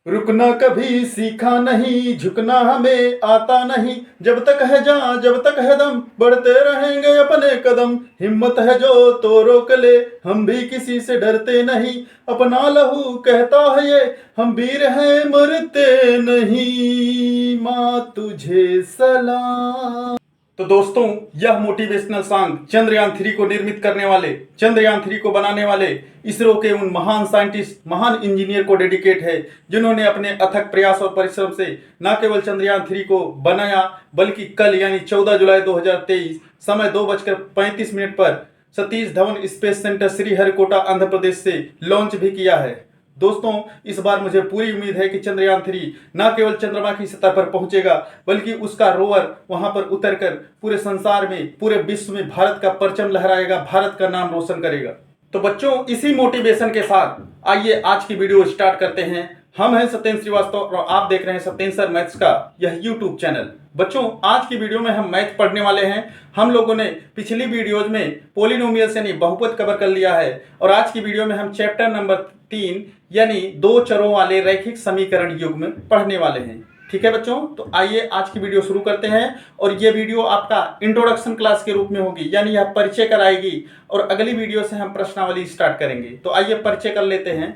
रुकना कभी सीखा नहीं, झुकना हमें आता नहीं। जब तक है जान जब तक है दम, बढ़ते रहेंगे अपने कदम। हिम्मत है जो तो रोक ले, हम भी किसी से डरते नहीं। अपना लहू कहता है ये, हम वीर हैं मरते नहीं। माँ तुझे सलाम। तो दोस्तों, यह मोटिवेशनल सॉन्ग चंद्रयान 3 को निर्मित करने वाले, चंद्रयान 3 को बनाने वाले इसरो के उन महान साइंटिस्ट, महान इंजीनियर को डेडिकेट है, जिन्होंने अपने अथक प्रयास और परिश्रम से न केवल चंद्रयान 3 को बनाया, बल्कि कल यानी 14 जुलाई 2023 समय 2:35 पर सतीश धवन स्पेस सेंटर श्रीहरिकोटा आंध्र प्रदेश से लॉन्च भी किया है। दोस्तों, इस बार मुझे पूरी उम्मीद है कि चंद्रयान 3 न केवल चंद्रमा की सतह पर पहुंचेगा, बल्कि उसका रोवर वहां पर उतरकर पूरे संसार में, पूरे विश्व में भारत का परचम लहराएगा, भारत का नाम रोशन करेगा। तो बच्चों, इसी मोटिवेशन के साथ आइए आज की वीडियो स्टार्ट करते हैं। हम हैं सत्येंद्र श्रीवास्तव और आप देख रहे हैं सत्येंद्र सर मैथ्स का यह यूट्यूब चैनल। बच्चों, आज की वीडियो में हम मैथ पढ़ने वाले हैं। हम लोगों ने पिछली वीडियोज में पॉलिनोमियल्स यानी बहुपद कवर कर लिया है, और आज की वीडियो में हम चैप्टर नंबर 3 यानी दो चरों वाले रैखिक समीकरण युग्म पढ़ने वाले हैं। ठीक है बच्चों, तो आइए आज की वीडियो शुरू करते हैं। और ये वीडियो आपका इंट्रोडक्शन क्लास के रूप में होगी, यानी यह परिचय कराएगी, और अगली वीडियो से हम प्रश्नावली स्टार्ट करेंगे। तो आइए परिचय कर लेते हैं।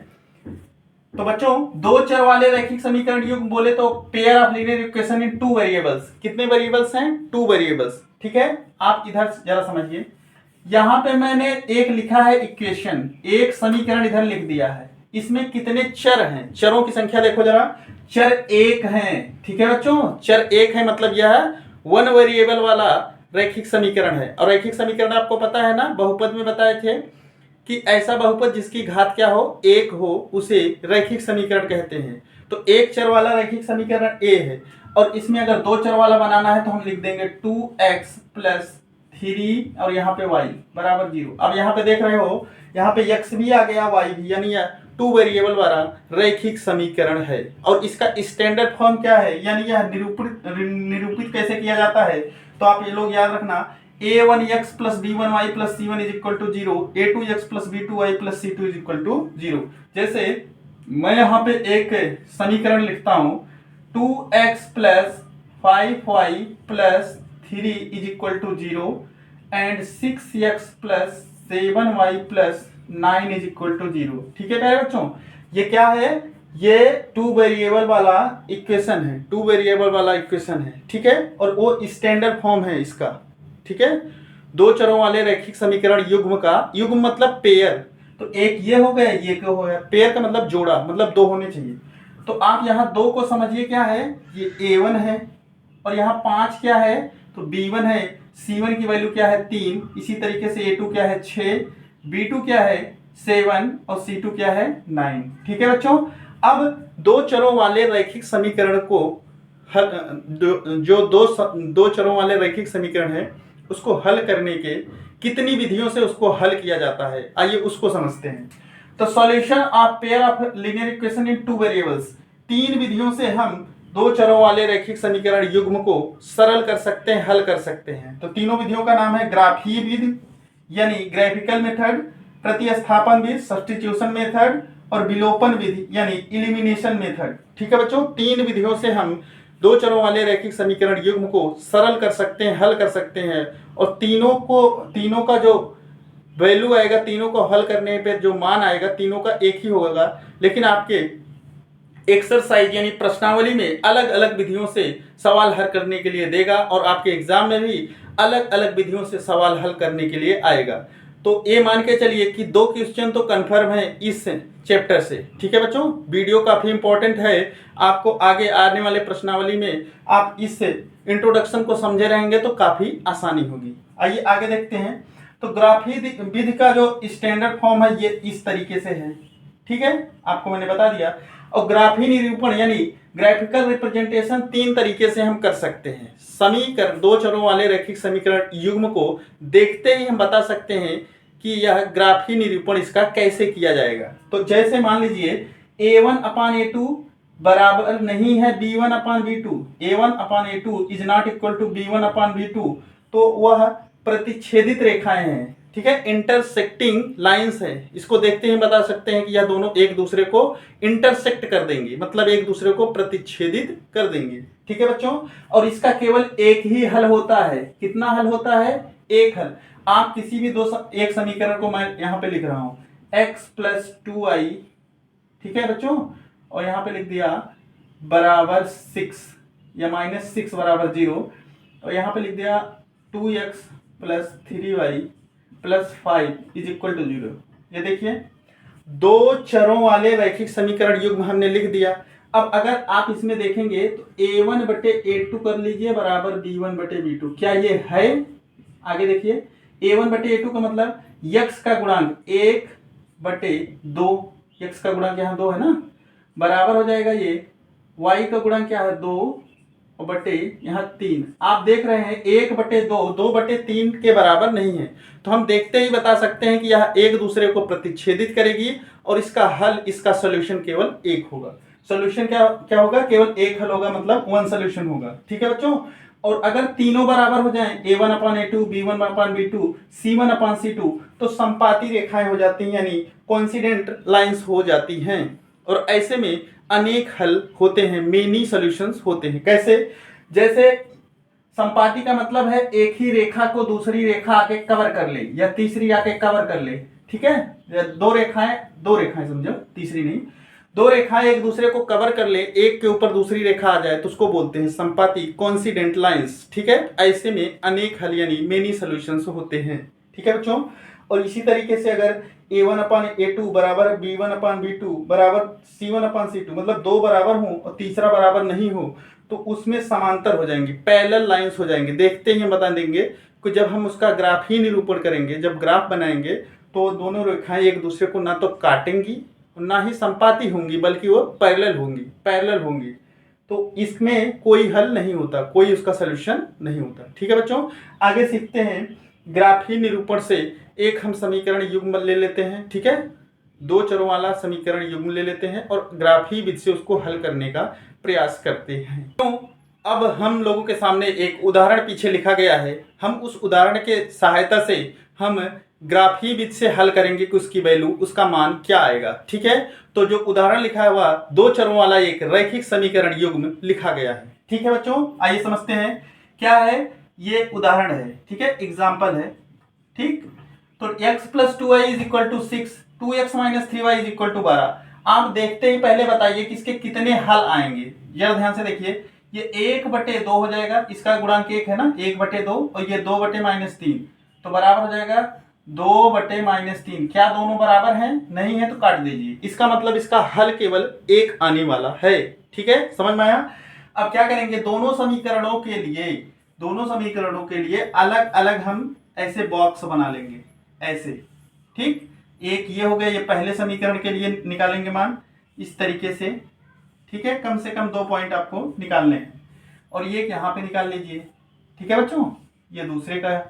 तो बच्चों, दो चर वाले रैखिक समीकरण युग्म बोले तो pair of linear equation in two variables. कितने वेरिएबल्स हैं? Two variables. ठीक है, आप इधर जरा समझिए। यहां पे मैंने एक लिखा है इक्वेशन, एक समीकरण इधर लिख दिया है। इसमें कितने चर हैं? चरों की संख्या देखो जरा। चर एक हैं। ठीक है बच्चों, चर एक है, मतलब यह वन वेरिएबल वाला रैखिक समीकरण है। और रैखिक समीकरण आपको पता है ना, बहुपद में बताए थे कि ऐसा बहुपद जिसकी घात क्या हो? एक हो, उसे रैखिक समीकरण कहते हैं। तो एक चर वाला रैखिक समीकरण ए है, और इसमें अगर दो चर वाला बनाना है तो हम लिख देंगे 2x + 3 और यहाँ पे y बराबर 0। अब यहाँ पे देख रहे हो, यहाँ पे x भी आ गया, y भी, यानी यह टू वेरिएबल वाला रैखिक समीकरण है। और इसका स्टैंडर्ड फॉर्म क्या है, यानी यह निरूपित कैसे किया जाता है? तो आप ये लोग याद रखना, a1x + b1y + c1 = 0, a2x + b2y + c2 = 0। जैसे मैं यहाँ पे एक समीकरण लिखता हूँ, 2x + 5y + 3 = 0 and 6x + 7y + 9 = 0। ठीक है प्यारे बच्चों, ये क्या है? ये टू वेरिएबल वाला इक्वेशन है, टू वेरिएबल वाला इक्वेशन है। ठीक है, और वो स्टैंडर्ड फॉर्म है इसका। ठीक है, दो चरों वाले रैखिक समीकरण युग्म का, युग्म मतलब पेयर, तो एक ये हो गया, ये क्या हो गया? पेयर का मतलब जोड़ा, मतलब दो होने चाहिए। तो आप यहाँ दो को समझिए क्या है, ये a1 है, और यहाँ 5 क्या है? तो b1 है। c1 की वैल्यू क्या है? 3। इसी तरीके से a2 क्या है? 6, b2 क्या है? 7 और c2 क्या है? 9। ठीक है बच्चों, अब दो चरों वाले रैखिक समीकरण को जो दो चरों वाले रैखिक समीकरण है, उसको हल करने के कितनी विधियों से उसको हल किया जाता है, आइए उसको समझते हैं। तो solution of pair of linear equation in two variables, तीन विधियों से हम दो चरों वाले रैखिक समीकरण युग्म को सरल कर सकते हैं, हल कर सकते हैं। तो तीनों विधियों का नाम है ग्राफीय विधि यानी ग्राफिकल मेथड, प्रतिस्थापन विधि सब्स्टिट्यूशन मेथड, और विलोपन विधि यानी इलिमिनेशन मेथड। ठीक है बच्चों, तीन विधियों से हम दो चरों वाले रैखिक समीकरण युग्म को सरल कर सकते हैं, हल कर सकते हैं। और तीनों का जो वैल्यू आएगा, तीनों को हल करने पे जो मान आएगा, तीनों का एक ही होगा, लेकिन आपके एक्सरसाइज यानी प्रश्नावली में अलग अलग विधियों से सवाल हल करने के लिए देगा, और आपके एग्जाम में भी अलग अलग विधियों से सवाल हल करने के लिए आएगा। तो ये मान के चलिए कि 2 क्वेश्चन तो कंफर्म है इस चैप्टर से। ठीक है बच्चों, वीडियो काफी इंपॉर्टेंट है, आपको आगे आने वाले प्रश्नावली में आप इस इंट्रोडक्शन को समझे रहेंगे तो काफी आसानी होगी। आइए आगे देखते हैं। तो ग्राफीय विधि का जो स्टैंडर्ड फॉर्म है ये इस तरीके से है। ठीक है, आपको मैंने बता दिया। और ग्राफीय निरूपण यानी ग्राफिकल रिप्रेजेंटेशन तीन तरीके से हम कर सकते हैं। समीकरण, दो चरों वाले रैखिक समीकरण युग्म को देखते ही हम बता सकते हैं कि यह ग्राफीय निरूपण इसका कैसे किया जाएगा। तो जैसे मान लीजिए a1/a2 बराबर नहीं है b1/b2, a1/a2 is not equal to b1/b2, तो वह प्रतिच्छेदित रेखाएं हैं। ठीक है, इंटरसेक्टिंग लाइंस है, इसको देखते ही बता सकते हैं कि यह दोनों एक दूसरे को इंटरसेक्ट कर देंगे, मतलब एक दूसरे को प्रतिच्छेदित कर देंगे। ठीक है बच्चों, और इसका केवल एक ही हल होता है। कितना हल होता है? एक हल। आप किसी भी एक समीकरण को मैं यहां पे लिख रहा हूं x प्लस 2i, ठीक है बच्चों, और यहां पे लिख दिया बराबर 6 या -6 बराबर 0, और यहां पे लिख दिया 2x plus 3y plus 5 is equal to 0। ये देखिए, दो चरों वाले रैखिक समीकरण युग्म हमने लिख दिया। अब अगर आप इसमें देखेंगे तो a1 बटे a2 कर लीजिए बराबर b1 बटे b2। क्या ये है? आगे देखिए, a1 बटे a2 का मतलब x का गुणांक 1 बटे 2, x का गुणांक यहाँ 2 है ना, बराबर हो जाएगा ये y का गुणांक क्या है 2 और बटे यहाँ 3। आप देख रहे हैं 1 बटे 2 2 बटे 3 के बराबर नहीं है, तो हम देखते ही बता सकते हैं कि यह एक दूसरे को प्रतिच्छेदित करेगी और इसका हल, इसका सोल्यूशन केवल एक होगा। सोल्यूशन क्या क्या होगा? केवल एक हल होगा, मतलब वन सोल्यूशन होगा। ठीक है बच्चों, और अगर तीनों बराबर हो जाएं a1 अपान a2, b1 अपान b2, c1 अपान c2, तो संपाती रेखाएं हो जाती हैं, यानी कोइंसिडेंट लाइंस हो जाती हैं, और ऐसे में अनेक हल होते हैं, मेनी सॉल्यूशंस होते हैं। कैसे? जैसे संपाती का मतलब है एक ही रेखा को दूसरी रेखा आके कवर कर ले या तीसरी आके कवर कर ले। ठीक है, दो रेखाएं समझो, तीसरी नहीं, दो रेखाएं एक दूसरे को कवर कर ले, एक के ऊपर दूसरी रेखा आ जाए तो उसको बोलते हैं संपाती, कोइंसिडेंट लाइंस। ठीक है, ऐसे में अनेक हल यानी मेनी सॉल्यूशंस होते हैं। ठीक है बच्चों, और इसी तरीके से अगर a1 अपान a2 बराबर b1 अपान b2 बराबर c1 अपान c2, मतलब दो बराबर हो और तीसरा बराबर नहीं हो, तो उसमें समांतर हो जाएंगे, पैरेलल लाइंस हो जाएंगे। देखते ही हम बता देंगे कि जब हम उसका ग्राफ ही निरूपण करेंगे, जब ग्राफ बनाएंगे, तो दोनों रेखाएं एक दूसरे को ना तो काटेंगी ना ही संपाती होंगी, बल्कि वो पैरेलल होंगी। तो इसमें कोई हल नहीं होता, कोई उसका सलूशन नहीं होता। ठीक है बच्चों, आगे सीखते हैं। ग्राफीय निरूपण से एक हम समीकरण युग्म ले लेते हैं। ठीक है, दो चरों वाला समीकरण युग्म ले लेते हैं और ग्राफीय विधि से उसको हल करने का प्रयास करते हैं। तो अब हम लोगों के सामने एक उदाहरण पीछे लिखा गया है, हम उस उदाहरण के सहायता से हम ग्राफीय विधि से हल करेंगे कि उसकी वैल्यू, उसका मान क्या आएगा। ठीक है, तो जो उदाहरण लिखा है वह दो चरों वाला एक रैखिक समीकरण युग्म लिखा गया है। ठीक है बच्चों, आइए समझते हैं क्या है। ये उदाहरण है, ठीक है, एग्जाम्पल है। ठीक, तो x plus 2y is equal to 6, 2x minus 3y is equal to 12। आप देखते ही पहले बताइए कि इसके कितने हल आएंगे। जरा ध्यान से देखिए, ये 1 बटे 2 हो जाएगा, इसका गुणांक 1 है ना, 1 बटे 2, और ये 2 बटे -3, तो बराबर हो जाएगा 2 बटे -3। क्या दोनों बराबर हैं? नहीं है, तो काट दीजिए। इसका मतलब इसका हल केवल एक आने वाला है। ठीक है, समझ में आया? अब क्या करेंगे, दोनों समीकरणों के लिए अलग अलग हम ऐसे बॉक्स बना लेंगे, ऐसे। ठीक, एक ये हो गया, ये पहले समीकरण के लिए निकालेंगे मान इस तरीके से। ठीक है, कम से कम 2 पॉइंट आपको निकालने हैं, और ये यहाँ पे निकाल लीजिए। ठीक है बच्चों, ये दूसरे का है,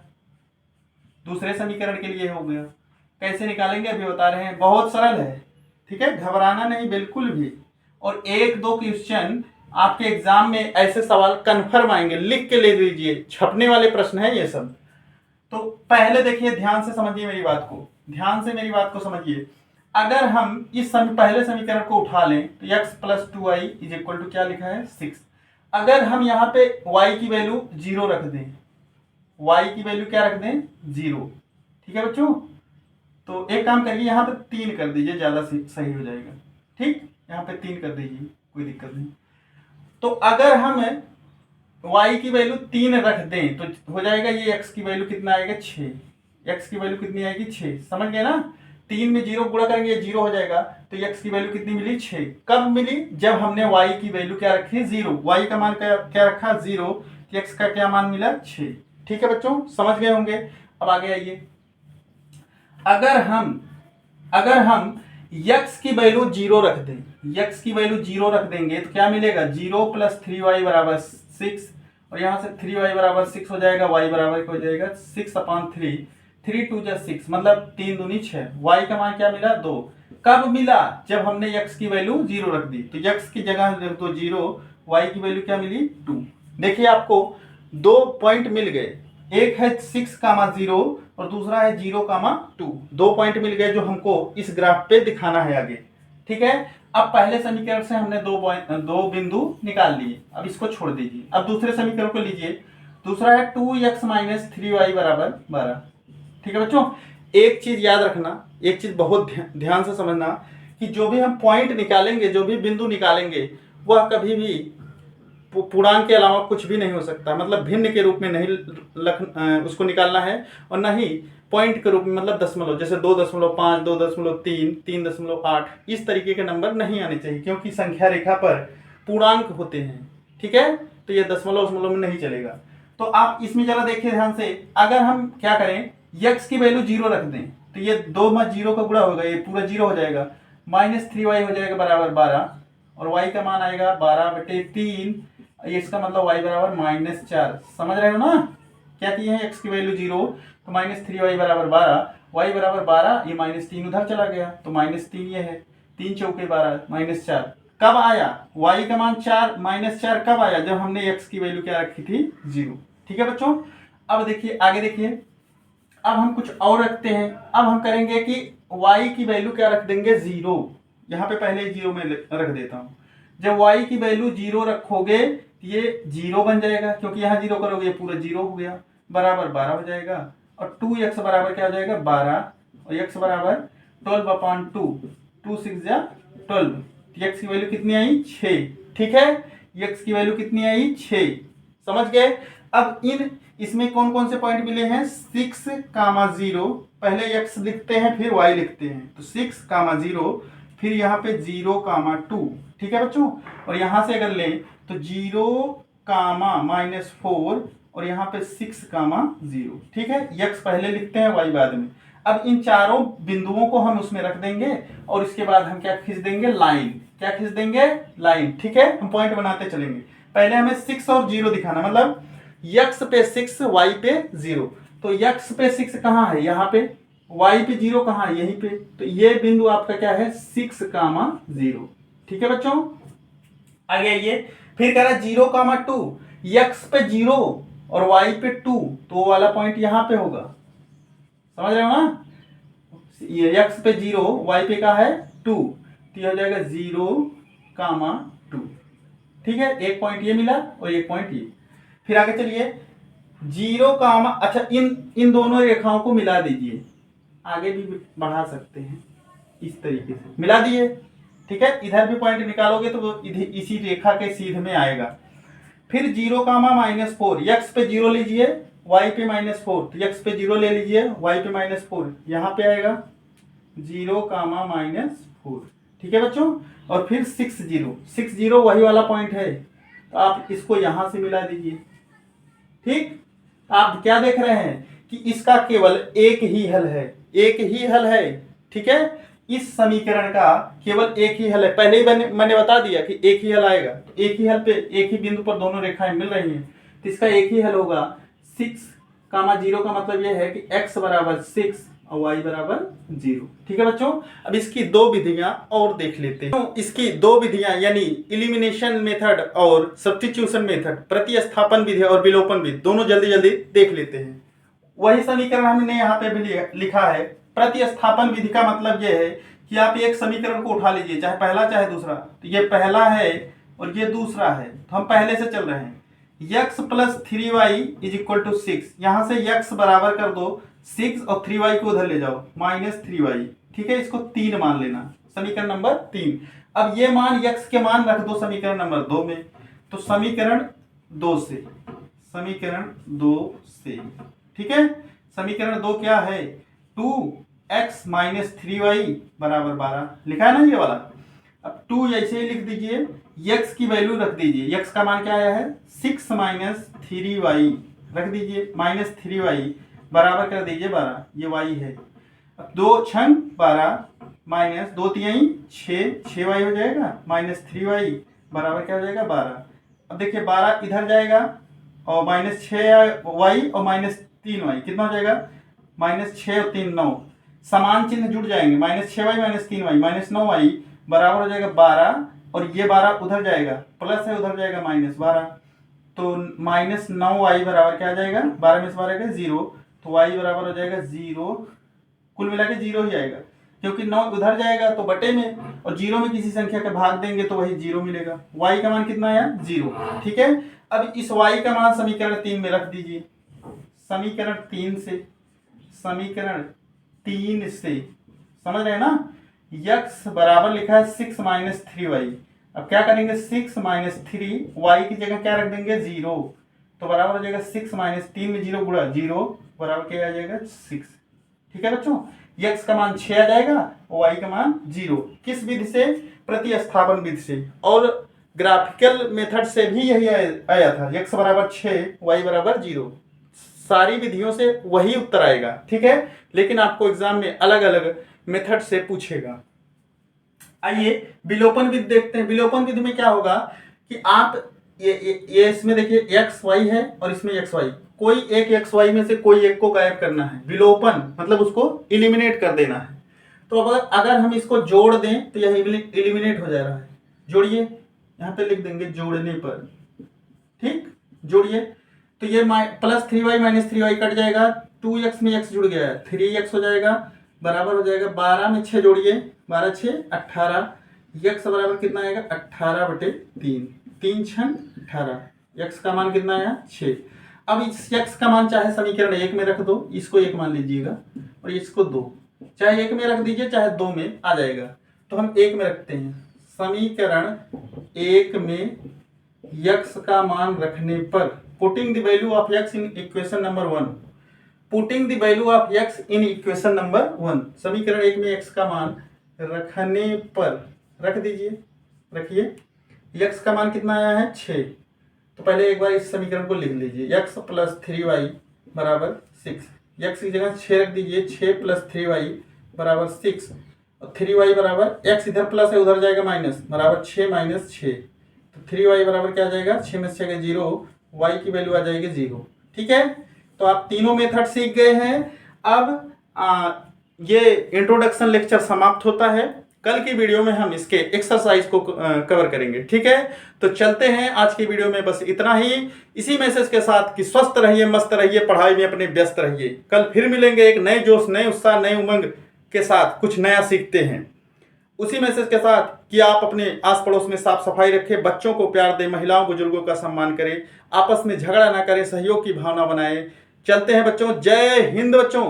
दूसरे समीकरण के लिए हो गया। कैसे निकालेंगे अभी बता रहे हैं, बहुत सरल है। ठीक है, घबराना नहीं बिल्कुल भी। और 1-2 क्वेश्चन आपके एग्जाम में ऐसे सवाल कन्फर्म आएंगे, लिख के ले लीजिए, छपने वाले प्रश्न है ये सब। तो पहले देखिए, ध्यान से समझिए मेरी बात को, समझिए। अगर हम इस पहले समीकरण को उठा लें तो x plus 2y is equal to क्या लिखा है 6। अगर हम यहाँ पे y की वैल्यू 0 रख दें, y की वैल्यू क्या रख दें 0। ठीक है बच्चों, तो एक काम करिए, यहाँ पे 3 कर दीजिए, ज्यादा सही हो जाएगा। ठीक, यहाँ पे 3 कर दीजिए, कोई दिक्कत नहीं। तो अगर हम y की वैल्यू 3 रख दें तो हो जाएगा ये x की वैल्यू कितना आएगा 6। x की वैल्यू कितनी आएगी 6, समझ गए ना। 3 में 0 गुणा करेंगे 0 हो जाएगा, तो x की वैल्यू कितनी मिली 6। कब मिली? जब हमने y की वैल्यू क्या रखी 0, y का मान क्या रखा 0, x का क्या मान मिला 6। ठीक है बच्चों, समझ गए होंगे। अब आगे आइए, अगर हम x की वैल्यू 0 रख दें, x की वैल्यू 0 रख देंगे तो क्या मिलेगा 0 प्लस 3y बराबर 6, और यहाँ से 3y बराबर 6 हो जाएगा, y बराबर हो जाएगा 6/3, 3 2 जा 6, मतलब 3 दूनी 6। y का मान क्या मिला 2। कब मिला? जब हमने x की वैल्यू 0 रख दी, तो x की जगह तो 0, y की वैल्यू क्या मिली 2। देखिए आपको 2 पॉइंट मिल गए, एक है 6, 0, और दूसरा है 0,2। 2 पॉइंट मिल गए जो हमको इस ग्राफ पे दिखाना है आगे। ठीक है, अब पहले समीकरण से हमने 2 बिंदु निकाल लिए, अब इसको छोड़ दीजिए। अब दूसरे समीकरण को लीजिए, दूसरा है 2x - 3y = 12। ठीक है बच्चों, एक चीज याद रखना, एक चीज बहुत ध्यान से समझना कि जो भी हम पॉइंट निकालेंगे, जो भी बिंदु निकालेंगे, वह कभी भी पूर्णांक के अलावा कुछ भी नहीं हो सकता। मतलब भिन्न के रूप में नहीं उसको निकालना है, और न ही पॉइंट के रूप में, मतलब दशमलव, जैसे 2.5, 2.3, 3.8, इस तरीके के नंबर नहीं आने चाहिए, क्योंकि संख्या रेखा पर पूर्णांक होते हैं। ठीक है, तो ये दशमलव में नहीं चलेगा। तो आप इसमें जरा देखिए ध्यान से, अगर हम क्या करें, x की वैल्यू 0 रख दें, तो ये 2 में 0 का गुणा होगा, ये पूरा 0 हो जाएगा, -3y हो जाएगा बराबर 12, और y का मान आएगा 12/3, इसका मतलब y बराबर -4। समझ रहे हो ना, क्या किए हैं, x की वैल्यू 0, तो -3y बराबर 12, y बराबर 12, ये -3 उधर चला गया, तो -3 ये है, 3 चौके 12, -4 कब आया, y का मान 4, -4 कब आया, जब हमने x की वैल्यू क्या रखी थी, 0। ठीक है बच्चों, अब देखिए आगे देखिए, अब हम कुछ और रखते हैं। अब हम करेंगे कि y की वैल्यू क्या रख देंगे, 0। यहाँ पे पहले 0 में रख देता हूँ। जब y की वैल्यू 0 रखोगे, ये 0 बन जाएगा, क्योंकि यहाँ 0 करोगे, ये पूरा 0 हो गया, बराबर 12 हो जाएगा, और 2x बराबर क्या हो जाएगा, 12, और x बराबर 12/2, 2 6 जा 12, x की वैल्यू कितनी आई, 6। ठीक है, x की वैल्यू कितनी आई, 6। समझ गए। अब इसमें कौन कौन से पॉइंट मिले हैं, 6,0, पहले x लिखते हैं फिर y लिखते हैं, तो 6,0, फिर यहाँ पे 0,2। ठीक है बच्चों, और यहां से अगर लें तो 0,-4, और यहाँ पे 6,0। ठीक है, x पहले लिखते हैं, y बाद में। अब इन चारों बिंदुओं को हम उसमें रख देंगे, और इसके बाद हम क्या खींच देंगे, लाइन। क्या खींच देंगे, लाइन। ठीक है, हम पॉइंट बनाते चलेंगे। पहले हमें 6 और 0 दिखाना, मतलब x पे 6, y पे 0। तो x पे 6 कहाँ है, यहाँ पे, y पे 0 कहाँ है, यहीं पे। तो ये बिंदु आपका क्या है, 6,0। ठीक है बच्चों, आगे आइए, फिर कह रहा है 0,2, x पे 0 और y पे 2, तो वो वाला पॉइंट यहाँ पे होगा। समझ रहे हो ना, ये x पे 0, y पे क्या है 2, तो ये हो जाएगा 0,2। ठीक है, एक पॉइंट ये मिला और एक पॉइंट ये। फिर आगे चलिए, 0, अच्छा इन दोनों रेखाओं को मिला दीजिए, आगे भी बढ़ा सकते हैं, इस तरीके से मिला दिए। ठीक है, इधर भी पॉइंट निकालोगे तो वो इसी रेखा के सीध में आएगा। फिर 0,-4, x पे 0 लीजिए, y पे -4, तो x पे 0 ले लीजिए, y पे -4, यहाँ पे आएगा 0,-4। ठीक है बच्चों, और फिर 6,0 वही वाला पॉइंट है, तो आप इसको यहां से मिला दीजिए। ठीक, आप क्या देख रहे हैं कि इसका केवल एक ही हल है, एक ही हल है। ठीक है, इस समीकरण का केवल एक ही हल है, पहले ही मैंने बता दिया कि एक ही हल आएगा। तो एक ही हल पे, एक ही बिंदु पर दोनों रेखाएं मिल रही हैं, तो इसका एक ही हल होगा। 6,0 का मतलब यह है कि x बराबर 6 और y बराबर 0। ठीक है बच्चों, अब इसकी 2 विधियां और देख लेते हैं। इसकी 2 विधियां यानी इलिमिनेशन मेथड और सब्स्टिट्यूशन मेथड, प्रतिस्थापन विधि और विलोपन विधि, दोनों जल्दी जल्दी देख लेते हैं। वही समीकरण हमने यहाँ पे भी लिखा है। प्रतिस्थापन विधि का मतलब यह है कि आप एक समीकरण को उठा लीजिए, चाहे पहला चाहे दूसरा। तो ये पहला है और ये दूसरा है, तो हम पहले से चल रहे हैं। x + 3y = 6, यहां से x बराबर कर दो 6 और 3y को उधर ले जाओ, -3y। ठीक है, इसको 3 मान लेना, समीकरण नंबर 3। अब ये मान x के मान रख दो समीकरण नंबर 2 में, तो समीकरण 2 से। ठीक है, समीकरण 2 क्या है, 2x - 3y = 12, लिखा है ना ये वाला। अब 2 ऐसे ही लिख दीजिए, x की वैल्यू रख दीजिए, x का मान क्या आया है 6 - 3y रख दीजिए, -3y बराबर कर दीजिए 12, ये y है। अब 2 छंग 12 माइनस 2 तिहाई 6y हो जाएगा, -3y बराबर क्या हो जाएगा 12। अब देखिए 12 इधर जाएगा और -6y और -3y कितना हो जाएगा, -6 और 3 9, समान चिन्ह जुड़ जाएंगे, -6y -3y -9y बराबर हो जाएगा 12, और ये 12 उधर जाएगा, प्लस है उधर जाएगा -12, तो -9y बराबर क्या आ जाएगा, 12 में से 12 का 0, तो y बराबर हो जाएगा 0, कुल मिला के 0 ही आएगा, क्योंकि 9 उधर जाएगा तो बटे में, और 0 में किसी संख्या का भाग देंगे तो वही 0 मिलेगा। y का मान कितना आया 0, ठीक है। अब इस y का मान समीकरण 3 में रख दीजिए। समीकरण 3 से समझ रहे हैं ना, x बराबर लिखा है 6 माइनस 3y। अब क्या करेंगे, 6 माइनस 3y की जगह क्या रख देंगे 0, तो बराबर हो जाएगा 6 माइनस 3 में 0 गुणा 0 बराबर क्या आ जाएगा 6, ठीक है बच्चों। x का मान 6 आ जाएगा और y का मान 0। किस विधि से, प्रतिस्थापन विधि से, और ग्राफिकल मेथड से भी यही आया था, x बराबर 6 y बराबर 0। सारी विधियों से वही उत्तर आएगा, ठीक है, लेकिन आपको एग्जाम में अलग अलग मेथड से पूछेगा। आइए विलोपन विधि देखते हैं। विलोपन विधि में क्या होगा कि आप ये इसमें देखिए एक्स वाई है और इसमें एक्स वाई, कोई एक एक्स वाई में से कोई एक को गायब करना है। विलोपन मतलब उसको इलिमिनेट कर देना है। तो अब अगर हम इसको जोड़ दें तो यह इलिमिनेट हो जा रहा है। जोड़िए, यहाँ पे लिख देंगे जोड़ने पर, ठीक, जोड़िए तो ये plus 3y minus 3y cut जाएगा, 2x में x जुड़ गया है 3x हो जाएगा, बराबर हो जाएगा 12 में 6 जोड़िए, 12 6 18, x बराबर कितना आएगा 18/3, 3 6 18, x का मान कितना आया 6। अब इस x का मान चाहे समीकरण 1 में रख दो, इसको 1 मान लीजिएगा और इसको 2, चाहे 1 में रख दीजिए चाहे 2 में आ जाएगा, तो हम 1 में रखते हैं। समीकरण 1 में x का मान रखने पर, putting the value of x in equation number 1, putting the value of x in equation number 1, समीकरण 1 में x का मान रखने पर, रख दीजिए, रखिए, x का मान कितना आया है 6। तो पहले एक बार इस समीकरण को लिख लीजिए, x प्लस 3y बराबर 6, x की जगह 6 रख दीजिए, 6 प्लस 3y बराबर 6, और 3y बराबर, x इधर प्लस है उधर जाएगा माइनस, बराबर 6 माइनस 6, तो 3y बराबर क्या आ जाएगा 6 में से 6 0, y की वैल्यू आ जाएगी 0, ठीक है। तो आप तीनों मेथड सीख गए हैं। अब ये इंट्रोडक्शन लेक्चर समाप्त होता है। कल की वीडियो में हम इसके एक्सरसाइज को कवर करेंगे, ठीक है। तो चलते हैं, आज की वीडियो में बस इतना ही, इसी मैसेज के साथ कि स्वस्थ रहिए, मस्त रहिए, पढ़ाई में अपने व्यस्त रहिए। कल फिर मिलेंगे एक नए जोश, नए उत्साह, नए उमंग के साथ, कुछ नया सीखते हैं। उसी मैसेज के साथ कि आप अपने आस पड़ोस में साफ सफाई रखें, बच्चों को प्यार दें, महिलाओं बुजुर्गों का सम्मान करें, आपस में झगड़ा ना करें, सहयोग की भावना बनाएं। चलते हैं बच्चों, जय हिंद बच्चों।